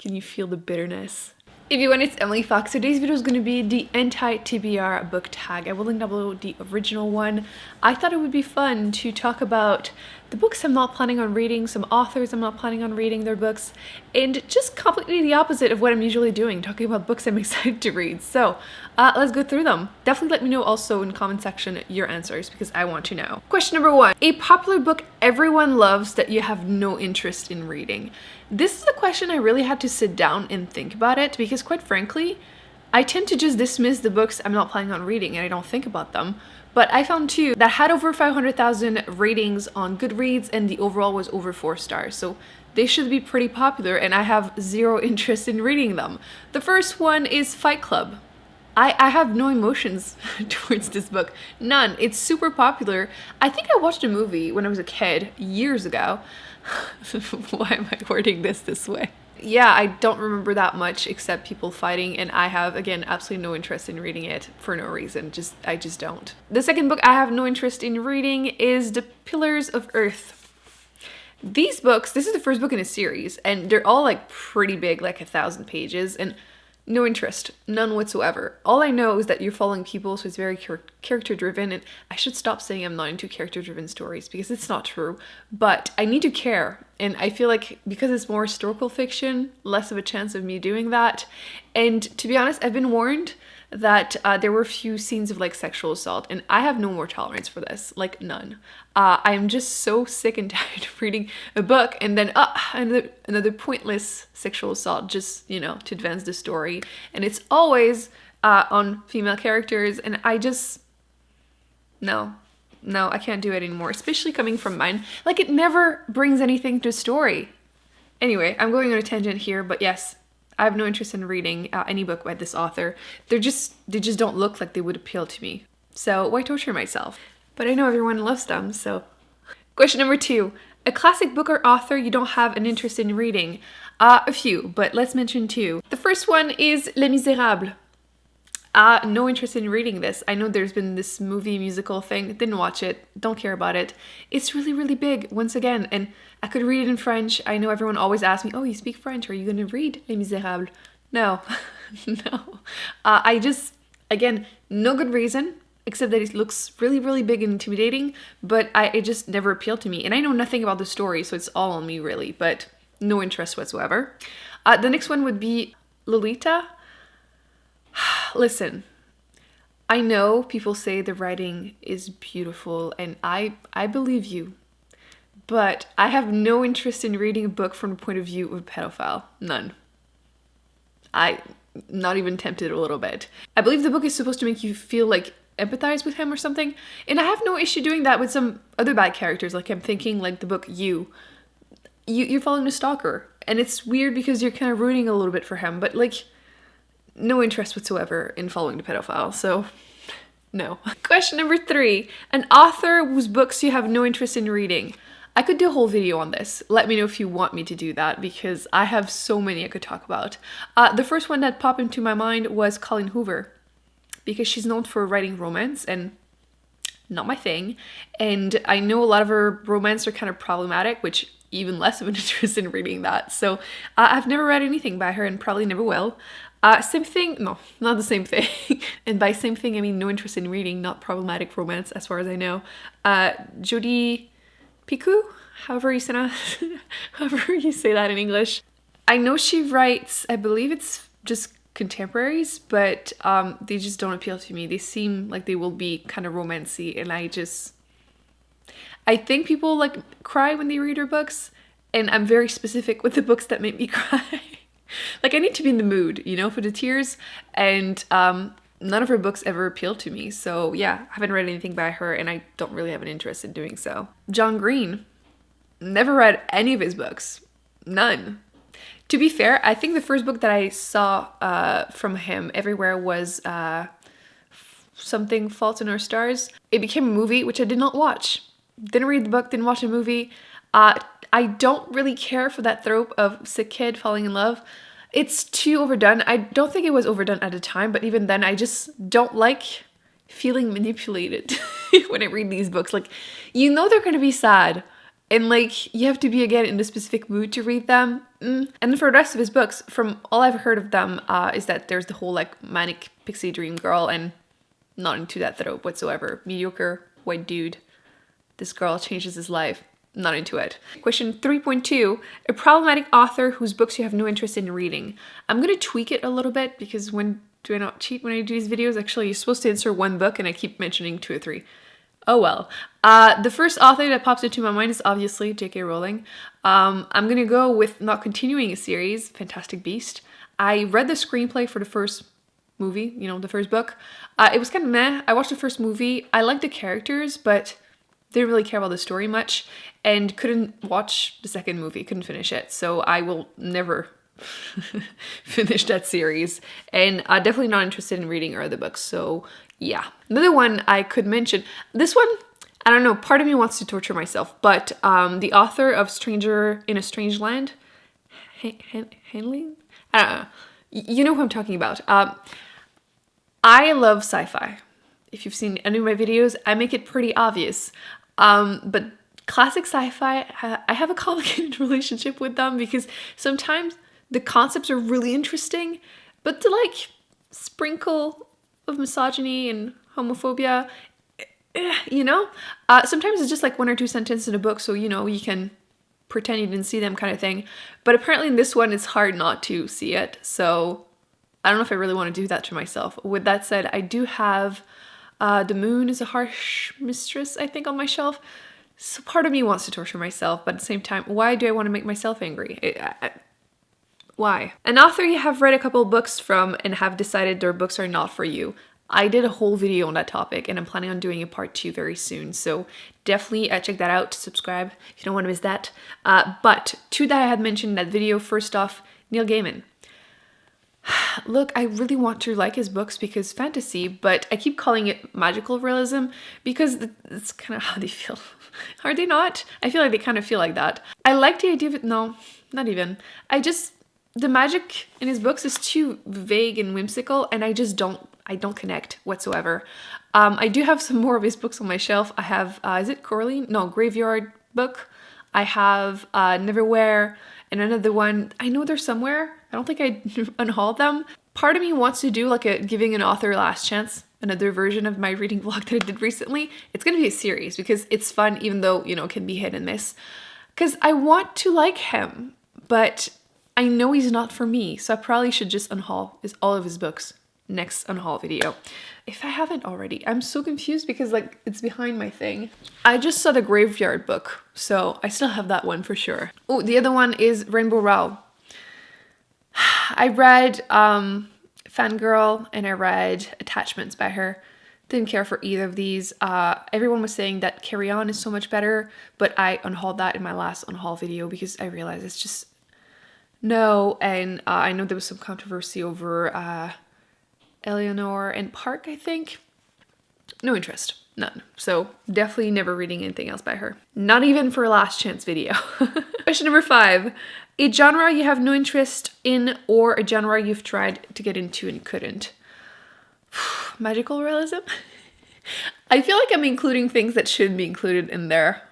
Can you feel the bitterness? Everyone, it's Emily Fox. Today's video is going to be the anti-TBR book tag. I will link down below the original one. I thought it would be fun to talk about the books I'm not planning on reading, some authors I'm not planning on reading their books, and just completely the opposite of what I'm usually doing, talking about books I'm excited to read. So let's go through them. Definitely let me know also in the comment section your answers because I want to know. Question number 1. A popular book everyone loves that you have no interest in reading. This is the question I really had to sit down and think about it because quite frankly, I tend to just dismiss the books I'm not planning on reading and I don't think about them. But I found two that had over 500,000 ratings on Goodreads and the overall was over 4 stars. So they should be pretty popular and I have zero interest in reading them. The first one is Fight Club. I have no emotions towards this book. None. It's super popular. I think I watched a movie when I was a kid years ago. Why am I wording this way? Yeah, I don't remember that much except people fighting, and I have, again, absolutely no interest in reading it for no reason. I just don't. The second book I have no interest in reading is The Pillars of Earth. These books, this is the first book in a series, and they're all like pretty big, like 1,000 pages, and no interest, none whatsoever. All I know is that you're following people, so it's very character driven, and I should stop saying I'm not into character driven stories because it's not true, but I need to care, and I feel like because it's more historical fiction, less of a chance of me doing that. And to be honest, I've been warned that there were a few scenes of like sexual assault, and I have no more tolerance for this, like none. I'm just so sick and tired of reading a book and then another pointless sexual assault just, you know, to advance the story. And it's always on female characters, and I just, no, I can't do it anymore, especially coming from mine. Like, it never brings anything to the story. Anyway, I'm going on a tangent here, but yes, I have no interest in reading any book by this author. They just don't look like they would appeal to me. So why torture myself? But I know everyone loves them, so. Question number 2. A classic book or author you don't have an interest in reading. A few, but let's mention 2. The first one is Les Misérables. No interest in reading this. I know there's been this movie musical thing. Didn't watch it. Don't care about it. It's really, really big, once again, and I could read it in French. I know everyone always asks me, oh, you speak French. Are you going to read Les Misérables? No. No. I just, again, no good reason, except that it looks really, really big and intimidating, but it just never appealed to me. And I know nothing about the story, so it's all on me, really, but no interest whatsoever. The next one would be Lolita. Listen, I know people say the writing is beautiful, and I believe you, but I have no interest in reading a book from the point of view of a pedophile. None. I'm not even tempted a little bit. I believe the book is supposed to make you feel like empathize with him or something, and I have no issue doing that with some other bad characters. Like, I'm thinking like the book you're following a stalker, and it's weird because you're kind of rooting a little bit for him, but like, no interest whatsoever in following the pedophile, so no. Question number 3. An author whose books you have no interest in reading. I could do a whole video on this. Let me know if you want me to do that because I have so many I could talk about. The first one that popped into my mind was Colleen Hoover because she's known for writing romance and not my thing. And I know a lot of her romance are kind of problematic, which even less of an interest in reading that. So I've never read anything by her and probably never will. Same thing, no, not the same thing. And by same thing, I mean no interest in reading, not problematic romance as far as I know. Jodi Picoult, however you say that in English. I know she writes, I believe it's just contemporaries, but they just don't appeal to me. They seem like they will be kind of romancy, and I think people like cry when they read her books, and I'm very specific with the books that make me cry. Like, I need to be in the mood, you know, for the tears, and none of her books ever appealed to me. So yeah, I haven't read anything by her, and I don't really have an interest in doing so. John Green, never read any of his books. None. To be fair, I think the first book that I saw from him everywhere was something Fault in Our Stars. It became a movie, which I did not watch. Didn't read the book, didn't watch the movie. I don't really care for that trope of sick kid falling in love. It's too overdone. I don't think it was overdone at the time, but even then I just don't like feeling manipulated when I read these books. Like, you know they're going to be sad, and like you have to be again in a specific mood to read them, And then for the rest of his books, from all I've heard of them, is that there's the whole like manic pixie dream girl, and not into that trope whatsoever. Mediocre white dude. This girl changes his life. Not into it. Question 3.2, a problematic author whose books you have no interest in reading. I'm going to tweak it a little bit because when do I not cheat when I do these videos? Actually, you're supposed to answer one book and I keep mentioning 2 or 3. Oh well. The first author that pops into my mind is obviously J.K. Rowling. I'm going to go with not continuing a series, Fantastic Beast. I read the screenplay for the first movie, you know, the first book. It was kind of meh. I watched the first movie. I liked the characters, but didn't really care about the story much, and couldn't watch the second movie, couldn't finish it. So I will never finish that series, and definitely not interested in reading her other books. So yeah. Another one I could mention, this one, I don't know, part of me wants to torture myself, but the author of Stranger in a Strange Land, Henley? I don't know. You know who I'm talking about. I love sci-fi. If you've seen any of my videos, I make it pretty obvious. But classic sci-fi, I have a complicated relationship with them because sometimes the concepts are really interesting, but the like sprinkle of misogyny and homophobia, you know? Sometimes it's just like 1 or 2 sentences in a book, so you know, you can pretend you didn't see them kind of thing. But apparently in this one, it's hard not to see it. So I don't know if I really want to do that to myself. With that said, I do have The Moon is a Harsh Mistress, I think, on my shelf. So part of me wants to torture myself, but at the same time, why do I want to make myself angry? Why? An author you have read a couple books from and have decided their books are not for you. I did a whole video on that topic, and I'm planning on doing a part 2 very soon. So definitely check that out, subscribe if you don't want to miss that. But 2 that I had mentioned in that video, first off, Neil Gaiman. Look, I really want to like his books because fantasy, but I keep calling it magical realism because it's kind of how they feel. Are they not? I feel like they kind of feel like that. I like the idea of it. No, not even. The magic in his books is too vague and whimsical, and I don't connect whatsoever. I do have some more of his books on my shelf. I have, is it Coraline? No, Graveyard book. I have Neverwhere, and another one. I know they're somewhere. I don't think I unhauled them. Part of me wants to do like a giving an author a last chance, another version of my reading vlog that I did recently. It's going to be a series because it's fun, even though, you know, it can be hit and miss. Because I want to like him, but I know he's not for me. So I probably should just unhaul all of his books next unhaul video. If I haven't already. I'm so confused because like it's behind my thing. I just saw the Graveyard book, so I still have that one for sure. Oh, the other one is Rainbow Rowell. I read Fangirl and I read Attachments by her. Didn't care for either of these. Everyone was saying that Carry On is so much better, but I unhauled that in my last unhaul video because I realized it's just no. And I know there was some controversy over Eleanor and Park, I think. No interest. None. So definitely never reading anything else by her. Not even for a last chance video. Question number 5. A genre you have no interest in or a genre you've tried to get into and couldn't. Magical realism? I feel like I'm including things that shouldn't be included in there.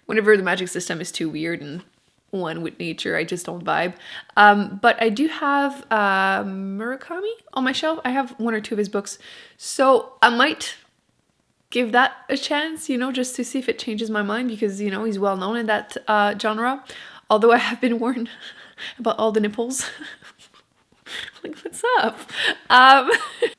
Whenever the magic system is too weird and one with nature, I just don't vibe. But I do have Murakami on my shelf. I have 1 or 2 of his books. So I might give that a chance, you know, just to see if it changes my mind because, you know, he's well known in that genre. Although I have been warned about all the nipples. Like, what's up?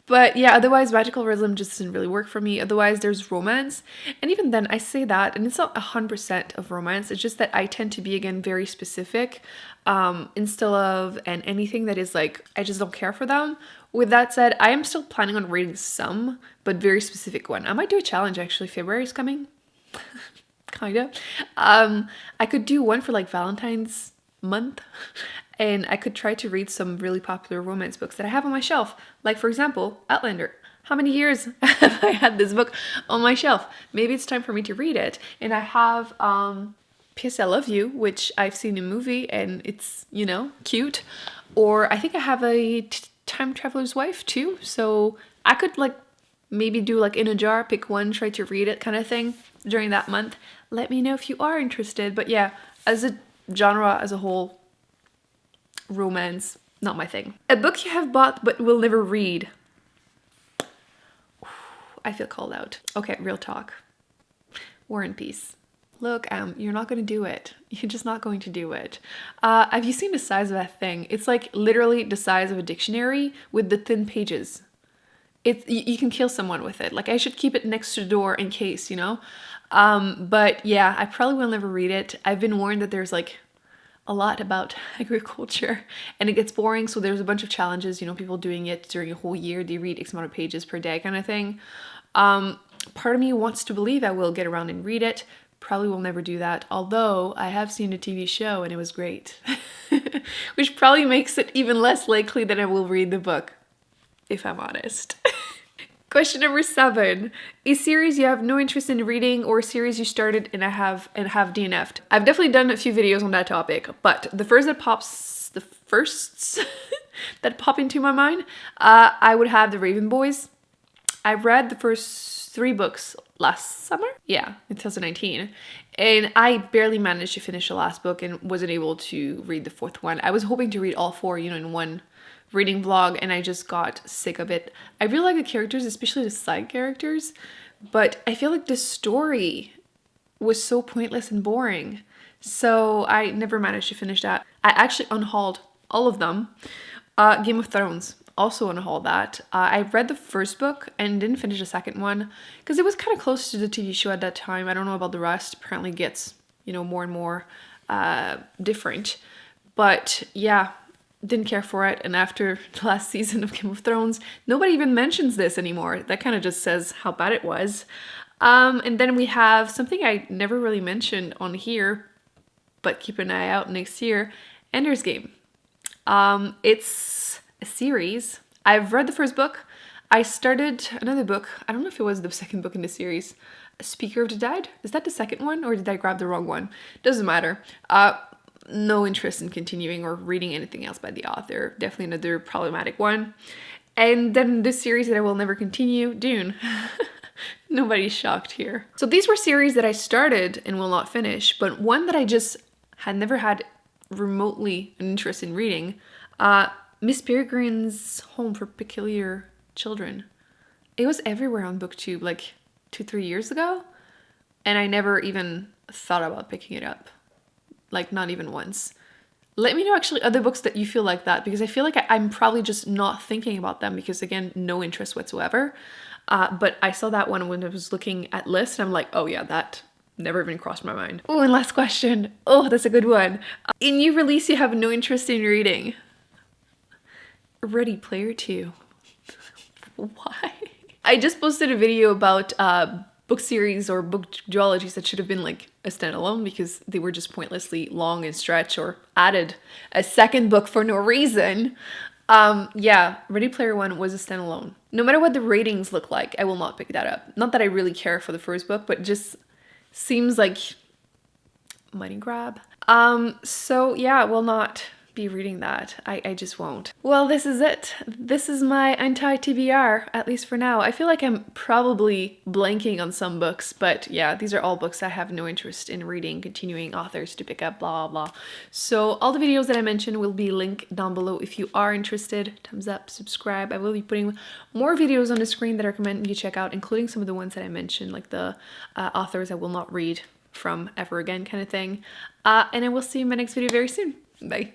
But yeah, otherwise magical realism just doesn't really work for me. Otherwise there's romance. And even then I say that, and it's not 100% of romance. It's just that I tend to be, again, very specific. Instead of, and anything that is like, I just don't care for them. With that said, I am still planning on reading some, but very specific one. I might do a challenge actually. February is coming. Kinda. I could do one for like Valentine's month, and I could try to read some really popular romance books that I have on my shelf. Like, for example, Outlander. How many years have I had this book on my shelf? Maybe it's time for me to read it. And I have P.S. I Love You, which I've seen in a movie and it's, you know, cute. Or I think I have a Time Traveler's Wife too. So I could like maybe do like in a jar, pick one, try to read it kind of thing during that month. Let me know if you are interested. But yeah, as a genre as a whole, romance, not my thing. A book you have bought but will never read. I feel called out. Okay, real talk. War and Peace. Look, you're not going to do it. You're just not going to do it. Have you seen the size of that thing? It's like literally the size of a dictionary with the thin pages. You can kill someone with it. Like, I should keep it next to the door in case, you know? But yeah, I probably will never read it. I've been warned that there's like a lot about agriculture and it gets boring. So there's a bunch of challenges, you know, people doing it during a whole year. They read X amount of pages per day kind of thing. Part of me wants to believe I will get around and read it. Probably will never do that, although I have seen a TV show and it was great. Which probably makes it even less likely that I will read the book, if I'm honest. Question number 7. A series you have no interest in reading, or a series you started and have DNF'd. I've definitely done a few videos on that topic, but the firsts that pop into my mind, I would have The Raven Boys. I read the first 3 books last summer? Yeah, in 2019. And I barely managed to finish the last book and wasn't able to read the 4th one. I was hoping to read all 4, you know, in one reading vlog, and I just got sick of it. I really like the characters, especially the side characters, but I feel like the story was so pointless and boring. So I never managed to finish that. I actually unhauled all of them. Game of Thrones. Also unhaul that. I read the first book and didn't finish the second one because it was kind of close to the TV show at that time. I don't know about the rest. Apparently it gets, you know, more and more different. But yeah, didn't care for it. And after the last season of Game of Thrones, nobody even mentions this anymore. That kind of just says how bad it was. And then we have something I never really mentioned on here, but keep an eye out next year, Ender's Game. It's a series. I've read the first book. I started another book. I don't know if it was the second book in the series. Speaker of the Dead? Is that the second one, or did I grab the wrong one? Doesn't matter. No interest in continuing or reading anything else by the author. Definitely another problematic one. And then this series that I will never continue, Dune. Nobody's shocked here. So these were series that I started and will not finish, but one that I just had never had remotely an interest in reading, Miss Peregrine's Home for Peculiar Children. It was everywhere on Booktube like 2-3 years ago, and I never even thought about picking it up. Like, not even once. Let me know actually other books that you feel like that, because I feel like I'm probably just not thinking about them because, again, no interest whatsoever. But I saw that one when I was looking at lists and I'm like, oh yeah, that never even crossed my mind. Oh, and last question. Oh, that's a good one. A new release you have no interest in reading. Ready Player 2. Why? I just posted a video about book series or book duologies that should have been like a standalone because they were just pointlessly long and stretched, or added a second book for no reason. Yeah, Ready Player One was a standalone. No matter what the ratings look like, I will not pick that up. Not that I really care for the first book, but just seems like money grab. So yeah, I will not be reading that. I just won't. Well, this is it. This is my anti-TBR, at least for now. I feel like I'm probably blanking on some books, but yeah, these are all books I have no interest in reading, continuing authors to pick up, blah, blah. So all the videos that I mentioned will be linked down below if you are interested. Thumbs up, subscribe. I will be putting more videos on the screen that I recommend you check out, including some of the ones that I mentioned, like the authors I will not read from ever again kind of thing. And I will see you in my next video very soon. Bye.